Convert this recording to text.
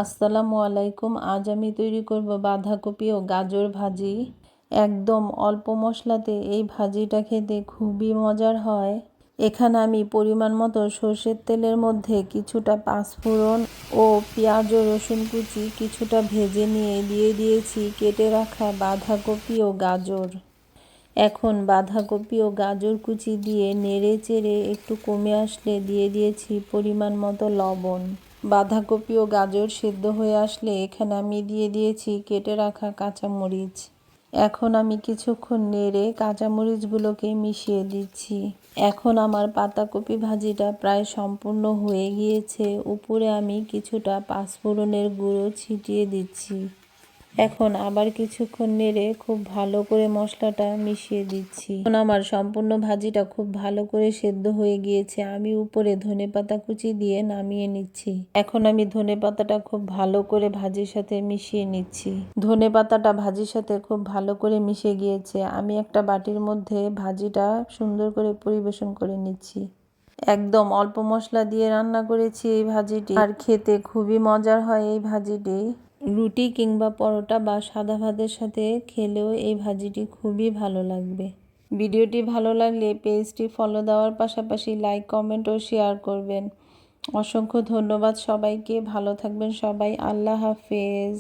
আসসালামু আলাইকুম। আজ আমি তৈরি করব বাঁধাকপি ও গাজর ভাজি। একদম অল্প মশলাতে এই ভাজিটা খেতে খুবই মজার হয়। এখানে আমি পরিমাণ মতো সরষের তেলের মধ্যে কিছুটা পাঁচফোড়ন ও পেঁয়াজ ও রসুন কুচি কিছুটা ভেজে নিয়ে দিয়ে দিয়েছি কেটে রাখা বাঁধাকপি ও গাজর। এখন বাঁধাকপি ও গাজর কুচি দিয়ে নেড়ে চেড়ে একটু কমে আসলে দিয়ে দিয়েছি পরিমাণ মতো লবণ। বাঁধাকপি ও গাজর সেদ্ধ হয়ে আসলে এখানে আমি দিয়ে দিয়েছি কেটে রাখা কাঁচামরিচ। এখন আমি কিছুক্ষণ নেড়ে কাঁচামরিচগুলোকে মিশিয়ে দিচ্ছি। এখন আমার পাতাকপি ভাজিটা প্রায় সম্পূর্ণ হয়ে গিয়েছে। উপরে আমি কিছুটা পাঁচফোড়নের গুঁড়ো ছিটিয়ে দিচ্ছি। এখন আবার কিছুক্ষণ নেড়ে খুব ভালো করে মশলাটা মিশিয়ে দিচ্ছি। এখন আমার সম্পূর্ণ ভাজিটা খুব ভালো করে সেদ্ধ হয়ে গিয়েছে। আমি উপরে ধনেপাতা কুচি দিয়ে নামিয়ে নিচ্ছি। এখন আমি ধনেপাতাটা খুব ভালো করে ভাজির সাথে মিশিয়ে নিচ্ছি। ধনেপাতাটা ভাজির সাথে খুব ভালো করে মিশে গিয়েছে। আমি একটা বাটির মধ্যে ভাজিটা সুন্দর করে পরিবেশন করে নিচ্ছি। একদম অল্প মশলা দিয়ে রান্না করেছি এই ভাজিটি, আর খেতে খুবই মজার হয় এই ভাজিটি। রুটি কিংবা পরোটা বা সাদা ভাতের সাথে খেলেও এই ভাজিটি খুবই ভালো লাগবে। ভিডিওটি ভালো লাগলে পেজটি ফলো দেওয়ার পাশাপাশি লাইক, কমেন্ট ও শেয়ার করবেন। অসংখ্য ধন্যবাদ সবাইকে। ভালো থাকবেন সবাই। আল্লাহ হাফেজ।